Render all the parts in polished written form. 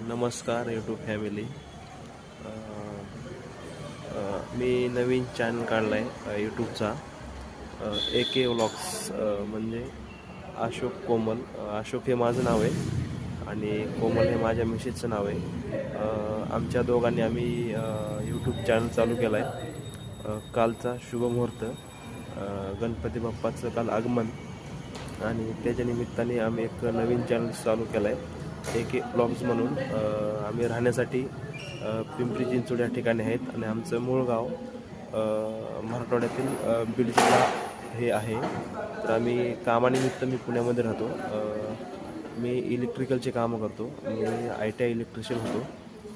नमस्कार YouTube family. मी नवीन channel काढला आहे यूट्यूबचा, AK व्लॉग्स. म्हणजे अशोक कोमल. अशोक हे माझं नाव आहे आणि कोमल हे माझ्या मिसेसचं नाव आहे. आमच्या दोघांनी आम्ही यूट्यूब चॅनल चालू केला आहे. कालचा शुभमुहूर्त, गणपती बाप्पाचं काल आगमन, आणि त्याच्या निमित्ताने आम्ही एक नवीन चॅनल चालू केला आहे AK व्लॉग्स म्हणून. आम्ही राहण्यासाठी पिंपरी चिंचवड या ठिकाणी आहेत आणि आमचं मूळ गाव मराठवाड्यातील बीड जिल्हा हे आहे. तर आम्ही कामानिमित्त मी पुण्यामध्ये राहतो. मी इलेक्ट्रिकलचे कामं करतो. मी ITI इलेक्ट्रिशियन होतो.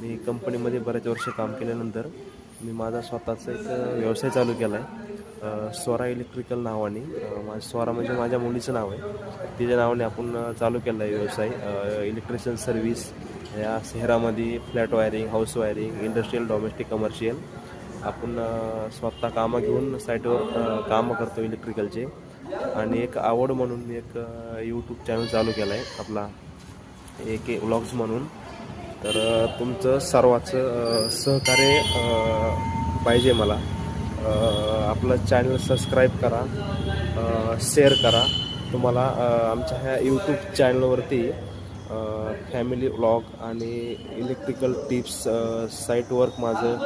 मी कंपनीमध्ये बऱ्याच वर्ष काम केल्यानंतर मी माझा स्वतःचा एक व्यवसाय चालू केला आहे, स्वरा इलेक्ट्रिकल नावाने. स्वरा म्हणजे माझ्या मुलीचं नाव आहे. तिच्या नावाने आपण चालू केला आहे व्यवसाय. इलेक्ट्रिशियन सर्व्हिस या शहरामध्ये flat wiring, house wiring, industrial, domestic, commercial आपण स्वतः कामं घेऊन साईटवर कामं करतो इलेक्ट्रिकलचे. आणि एक आवड म्हणून मी एक यूट्यूब चॅनल चालू केला आहे आपला AK व्लॉग्स म्हणून. तर तुमचं सर्वांचं सहकार्य पाहिजे मला. आपलं चॅनल सबस्क्राईब करा, शेअर करा. तुम्हाला आमच्या ह्या यूट्यूब चॅनलवरती फॅमिली व्लॉग आणि इलेक्ट्रिकल टिप्स, साईट वर्क माझं,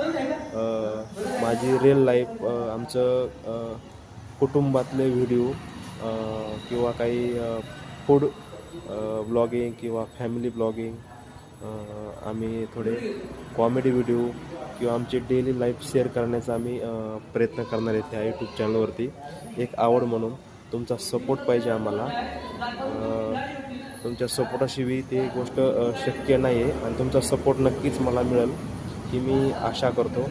माझी रिअल लाईफ, आमचं कुटुंबातले व्हिडिओ किंवा काही फूड ब्लॉगिंग किंवा फॅमिली ब्लॉगिंग, आम्ही थोडे कॉमेडी व्हिडिओ किंवा आमची डेली लाईफ शेअर करण्याचा आम्ही प्रयत्न करणार आहे त्या यूट्यूब चॅनलवरती. एक आवड म्हणून तुमचा सपोर्ट पाहिजे आम्हाला. तुमच्या सपोर्टाशिवाय ती गोष्ट शक्य नाही आहे आणि तुमचा सपोर्ट नक्कीच मला मिळेल ही मी आशा करतो.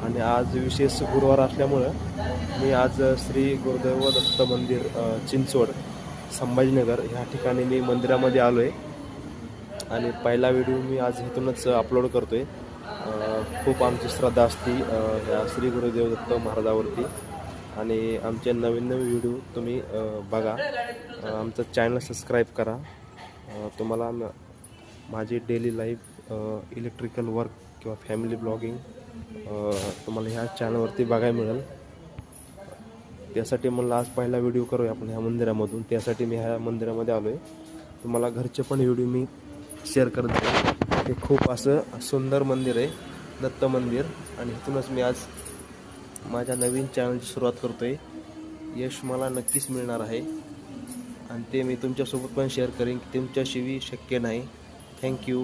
आणि आज विशेष गुरुवार असल्यामुळं मी आज श्री गुरुदेव दत्त मंदिर चिंचवड संभाजीनगर ह्या ठिकाणी मी मंदिरामध्ये आलो आहे आणि पहिला व्हिडिओ मी आज इथूनच अपलोड करतो आहे. खूप आमची श्रद्धा असते या श्री गुरुदेव दत्त महाराजावरती आणि आमचे नवीन नवीन व्हिडिओ तुम्ही बघा. आमचं चॅनल सबस्क्राईब करा. तुम्हाला माझी डेली लाईफ, इलेक्ट्रिकल वर्क किंवा फॅमिली ब्लॉगिंग तुम्हाला ह्या चॅनलवरती बघायला मिळेल. त्यासाठी मला आज पहिला व्हिडिओ करूया आपण ह्या मंदिरामधून. त्यासाठी मी ह्या मंदिरामध्ये आलो आहे. तुम्हाला घरचे पण व्हिडिओ मी शेअर करत आहे. हे खूप असं सुंदर मंदिर आहे, दत्त मंदिर. आणि इथूनच मी आज माझ्या नवीन चॅनलची सुरुवात करतो आहे. यश मला नक्कीच मिळणार आहे आणि ते मी तुमच्यासोबत पण शेअर करेन की तुमच्याशिवाय शक्य नाही. थँक्यू.